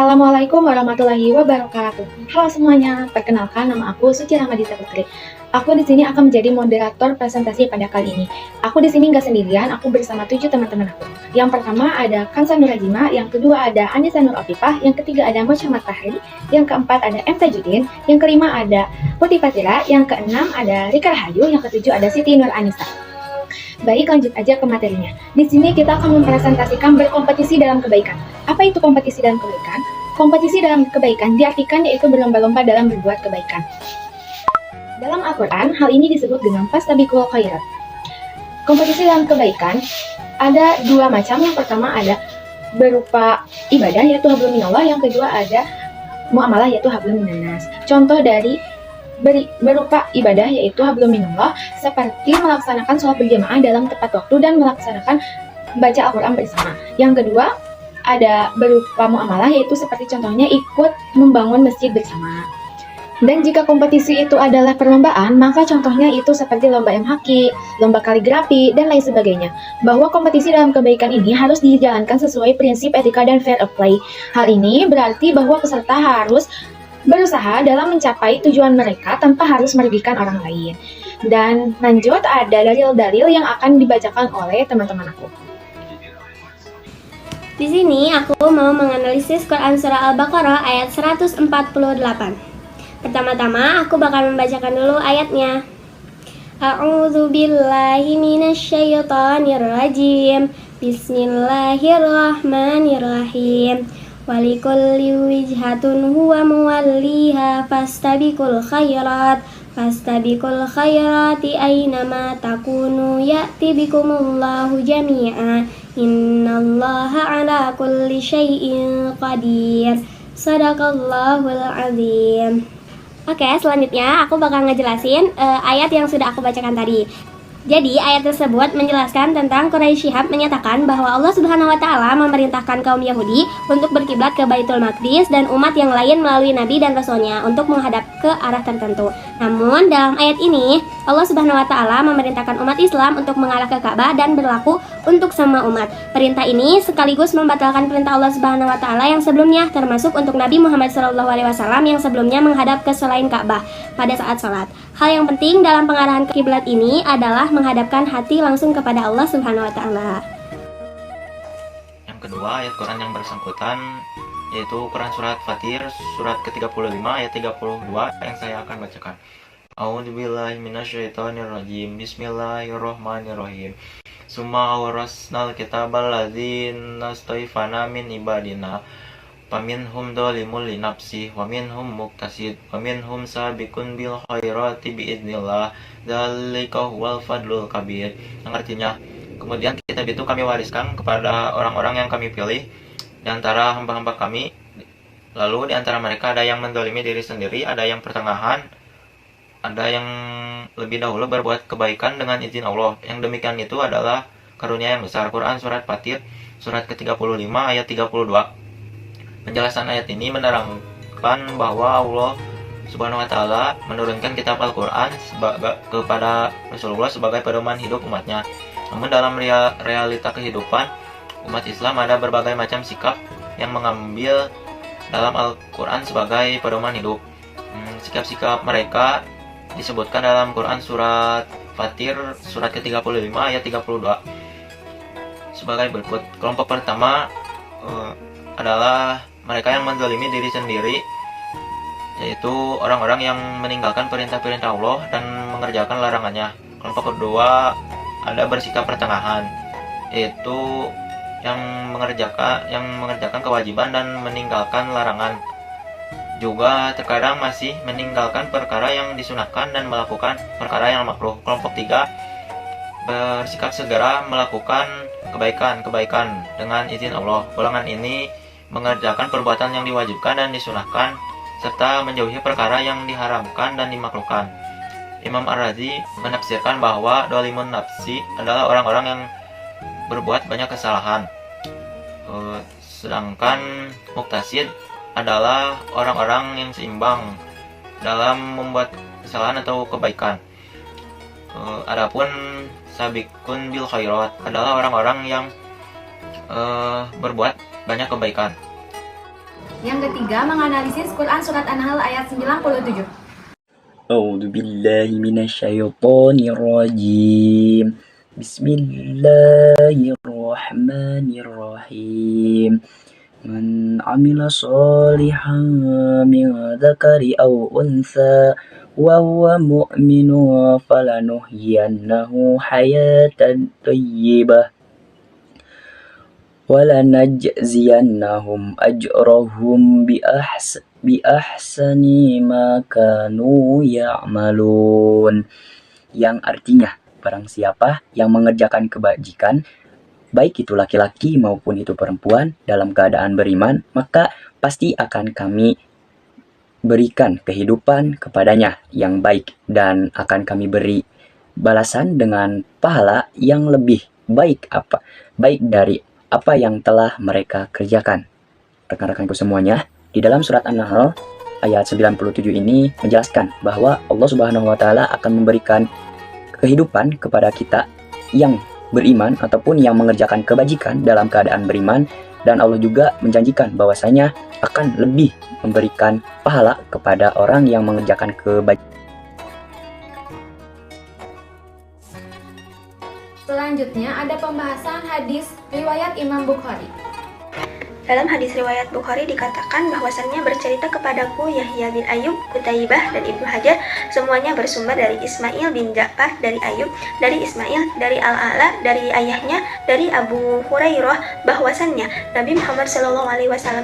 Assalamualaikum warahmatullahi wabarakatuh. Halo semuanya, perkenalkan nama aku Suci Rahmadita Putri. Aku di sini akan menjadi moderator presentasi pada kali ini. Aku di sini nggak sendirian, aku bersama 7 teman-teman aku. Yang pertama ada Kansa Nurajima, yang kedua ada Anissa Nur Afifah, yang ketiga ada Muhammad Tahri, yang keempat ada M. Tajudin, yang kelima ada Putih Fatira, yang keenam ada Rika Rahayu, yang ketujuh ada Siti Nur Anissa. Baik, lanjut aja ke materinya. Di sini kita akan mempresentasikan berkompetisi dalam kebaikan. Apa itu kompetisi dalam kebaikan? Kompetisi dalam kebaikan diartikan yaitu berlomba-lomba dalam berbuat kebaikan. Dalam Al-Quran, hal ini disebut dengan fastabiqul khairat. Kompetisi dalam kebaikan ada dua macam. Yang pertama ada berupa ibadah, yaitu hablum minallah. Yang kedua ada muamalah, yaitu hablum minannas. Contoh dari berupa ibadah yaitu hablum minallah seperti melaksanakan sholat berjamaah dalam tepat waktu dan melaksanakan baca Al-Quran bersama. Yang kedua ada berupa muamalah, yaitu seperti contohnya ikut membangun masjid bersama. Dan jika kompetisi itu adalah perlombaan, maka contohnya itu seperti lomba MHQ, lomba kaligrafi, dan lain sebagainya. Bahwa kompetisi dalam kebaikan ini harus dijalankan sesuai prinsip etika dan fair play. Hal ini berarti bahwa peserta harus berusaha dalam mencapai tujuan mereka tanpa harus merugikan orang lain. Dan lanjut ada dalil-dalil yang akan dibacakan oleh teman-teman aku. Di sini aku mau menganalisis Quran Surah Al-Baqarah ayat 148. Pertama-tama aku bakal membacakan dulu ayatnya. A'udzu billahi minasyaitonir rajim. Bismillahirrahmanirrahim. Walikulli wijhatun huwa muwalliha fastabiqul khairati aynama takunu ya'ti bikumullahu jami'a. Innallaha ala kulli syai'in qadir. Shadaqallahul azim. Oke, selanjutnya aku bakal ngejelasin ayat yang sudah aku bacakan tadi. Jadi ayat tersebut menjelaskan tentang Quraisy Shihab menyatakan bahwa Allah Subhanahu wa taala memerintahkan kaum Yahudi untuk berkiblat ke Baitul Maqdis dan umat yang lain melalui nabi dan rasulnya untuk menghadap ke arah tertentu. Namun dalam ayat ini Allah Subhanahu wa taala memerintahkan umat Islam untuk mengarah ke Ka'bah dan berlaku untuk semua umat. Perintah ini sekaligus membatalkan perintah Allah Subhanahu wa taala yang sebelumnya, termasuk untuk Nabi Muhammad SAW yang sebelumnya menghadap ke selain Ka'bah pada saat sholat. Hal yang penting dalam pengarahan kiblat ini adalah menghadapkan hati langsung kepada Allah Subhanahu wa taala. Yang kedua, ayat Quran yang bersangkutan yaitu Quran surat Fatir surat ke-35 ayat 32 yang saya akan bacakan. A'udzubillahi minasyaitonirrajim. Bismillahirrahmanirrahim. Summa awrasnal kitabal ladzina staifana min ibadina faminhum dzalimun li nafsihi wa minhum muqtasid wa minhum sabiqun bil khairati biidznillah dzalika huwal fadlul kabir. Yang artinya, kemudian kitab itu kami wariskan kepada orang-orang yang kami pilih di antara hamba-hamba kami. Lalu di antara mereka ada yang mendolimi diri sendiri, ada yang pertengahan, ada yang lebih dahulu berbuat kebaikan dengan izin Allah. Yang demikian itu adalah karunia yang besar. Quran surat Fatir surat ke-35 ayat 32. Penjelasan ayat ini menerangkan bahwa Allah Subhanahu wa taala menurunkan kitab Al-Qur'an kepada Rasulullah sebagai pedoman hidup umatnya. Namun dalam realita kehidupan umat Islam ada berbagai macam sikap yang mengambil dalam Al-Qur'an sebagai pedoman hidup. Sikap-sikap mereka disebutkan dalam Quran surat Fatir surat ke-35 ayat 32 sebagai berikut. Kelompok pertama adalah mereka yang menzalimi diri sendiri, yaitu orang-orang yang meninggalkan perintah-perintah Allah dan mengerjakan larangannya. Kelompok kedua ada bersikap pertengahan, yaitu yang mengerjakan kewajiban dan meninggalkan larangan. Juga terkadang masih meninggalkan perkara yang disunahkan dan melakukan perkara yang makruh. Kelompok tiga bersikap segera melakukan kebaikan dengan izin Allah. Golongan ini mengerjakan perbuatan yang diwajibkan dan disunahkan, serta menjauhi perkara yang diharamkan dan dimakruhkan. Imam Ar-Razi menafsirkan bahwa dolimun nafsi adalah orang-orang yang berbuat banyak kesalahan, sedangkan muktasid adalah orang-orang yang seimbang dalam membuat kesalahan atau kebaikan. Adapun sabiqun bil khairat adalah orang-orang yang berbuat banyak kebaikan. Yang ketiga, menganalisis Quran Surat An-Nahl ayat 97. أعوذ بالله من الشيطان الرجيم بسم الله الرحمن الرحيم من عمل صالحا من ذكر أو أنثى وهو مؤمن فلنحيينه حياة طيبة ولنجزينهم أجرهم بأحسن ما كانوا يعملون, yang artinya barang siapa yang mengerjakan kebajikan, baik itu laki-laki maupun itu perempuan, dalam keadaan beriman, maka pasti akan kami berikan kehidupan kepadanya yang baik, dan akan kami beri balasan dengan pahala yang lebih baik dari apa yang telah mereka kerjakan. Rekan-rekanku semuanya, di dalam surat An-Nahl ayat 97 ini menjelaskan bahwa Allah Subhanahu wa taala akan memberikan kehidupan kepada kita yang beriman ataupun yang mengerjakan kebajikan dalam keadaan beriman, dan Allah juga menjanjikan bahwasanya akan lebih memberikan pahala kepada orang yang mengerjakan kebajikan. Selanjutnya ada pembahasan hadis riwayat Imam Bukhari. Dalam hadis riwayat Bukhari dikatakan bahwasannya bercerita kepadaku Yahya bin Ayub, Qutaibah, dan Ibnu Hajar, semuanya bersumber dari Ismail bin Ja'far, dari Ayub, dari Ismail, dari Al-A'la, dari ayahnya, dari Abu Hurairah, bahwasannya Nabi Muhammad SAW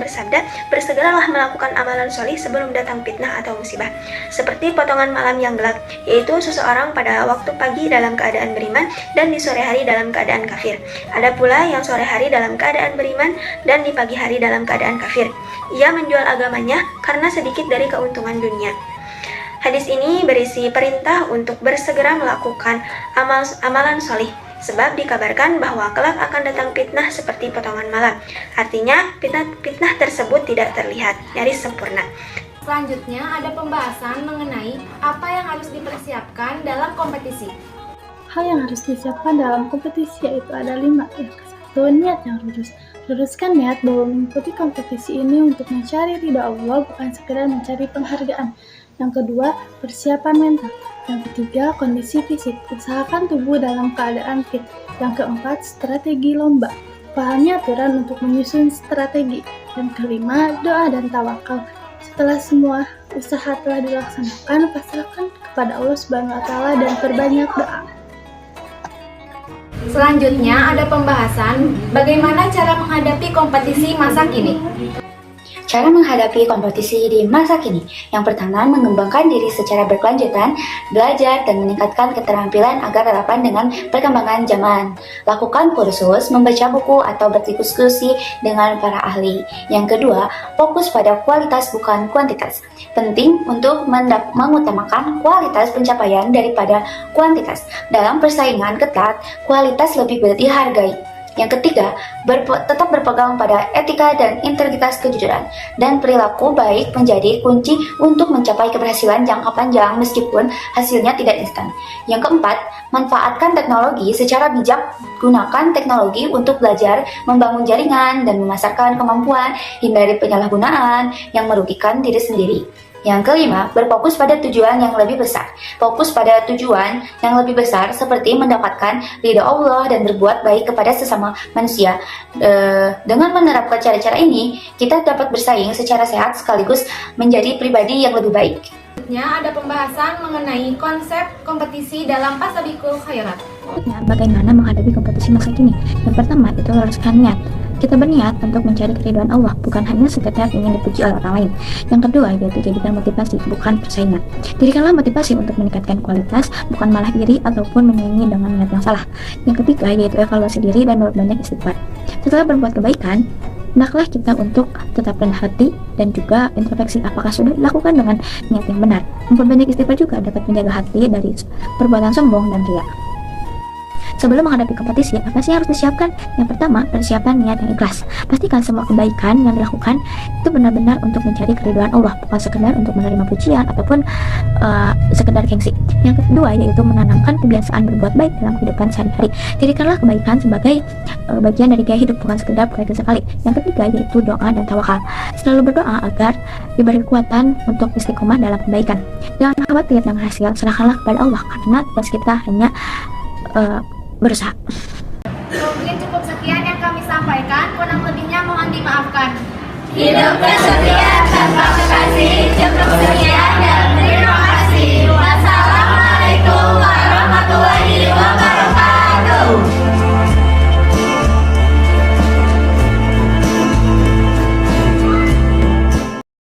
bersabda, bersegeralah melakukan amalan solih sebelum datang fitnah atau musibah, seperti potongan malam yang gelap, yaitu seseorang pada waktu pagi dalam keadaan beriman dan di sore hari dalam keadaan kafir. Ada pula yang sore hari dalam keadaan beriman dan di pagi hari dalam keadaan kafir. Ia menjual agamanya karena sedikit dari keuntungan dunia. Hadis ini berisi perintah untuk bersegera melakukan amalan solih, sebab dikabarkan bahwa kelak akan datang fitnah seperti potongan malam. Artinya fitnah tersebut tidak terlihat nyaris sempurna. Selanjutnya ada pembahasan mengenai apa yang harus dipersiapkan dalam kompetisi. Hal yang harus disiapkan dalam kompetisi yaitu ada 5. Yang ke-1, niat yang lurus. Luruskan niat bahwa mengikuti kompetisi ini untuk mencari ridha Allah, bukan sekedar mencari penghargaan. Yang kedua, persiapan mental. Yang ketiga, kondisi fisik. Usahakan tubuh dalam keadaan fit. Yang keempat, strategi lomba. Pahami aturan untuk menyusun strategi. Dan kelima, doa dan tawakal. Setelah semua usaha telah dilaksanakan, pasrahkan kepada Allah Subhanahu wa taala dan perbanyak doa. Selanjutnya ada pembahasan bagaimana cara menghadapi kompetisi masa kini. Cara menghadapi kompetisi di masa kini. Yang pertama, mengembangkan diri secara berkelanjutan, belajar dan meningkatkan keterampilan agar relevan dengan perkembangan zaman. Lakukan kursus, membaca buku atau berdiskusi dengan para ahli. Yang kedua, fokus pada kualitas bukan kuantitas. Penting untuk mengutamakan kualitas pencapaian daripada kuantitas. Dalam persaingan ketat, kualitas lebih dihargai. Yang ketiga, tetap berpegang pada etika dan integritas, kejujuran, dan perilaku baik menjadi kunci untuk mencapai keberhasilan jangka panjang meskipun hasilnya tidak instan. Yang keempat, manfaatkan teknologi secara bijak. Gunakan teknologi untuk belajar, membangun jaringan, dan memasarkan kemampuan. Hindari penyalahgunaan yang merugikan diri sendiri. Yang kelima, berfokus pada tujuan yang lebih besar. Fokus pada tujuan yang lebih besar seperti mendapatkan ridha Allah dan berbuat baik kepada sesama manusia. Dengan menerapkan cara-cara ini, kita dapat bersaing secara sehat sekaligus menjadi pribadi yang lebih baik. Selanjutnya ada pembahasan mengenai konsep kompetisi dalam Fastabiqul Khairat. Bagaimana menghadapi kompetisi masa kini? Yang pertama, itu luruskan niat. Kita berniat untuk mencari keridhaan Allah, bukan hanya sekedar ingin dipuji oleh orang lain. Yang kedua, yaitu jadikan motivasi, bukan persaingan. Jadikanlah motivasi untuk meningkatkan kualitas, bukan malah iri ataupun menyaingi dengan niat yang salah. Yang ketiga, yaitu evaluasi diri dan berbanyak istighfar. Setelah berbuat kebaikan, hendaklah kita untuk tetap rendah hati dan juga introspeksi apakah sudah dilakukan dengan niat yang benar. Memperbanyak istighfar juga dapat menjaga hati dari perbuatan sombong dan riya. Sebelum menghadapi kompetisi, apa sih yang harus disiapkan? Yang pertama, persiapan niat yang ikhlas. Pastikan semua kebaikan yang dilakukan itu benar-benar untuk mencari keridhaan Allah, bukan sekedar untuk menerima pujian ataupun sekedar gengsi. Yang kedua yaitu menanamkan kebiasaan berbuat baik dalam kehidupan sehari-hari. Jadikanlah kebaikan sebagai bagian dari gaya hidup, bukan sekedar proyek sekali. Yang ketiga yaitu doa dan tawakal. Selalu berdoa agar diberi kekuatan untuk istiqomah dalam kebaikan. Jangan khawatir dengan hasil, serahkanlah kepada Allah karena tugas kita hanya berusaha. Mungkin cukup sekian yang kami sampaikan, kurang lebihnya mohon dimaafkan. Hidup bersedia.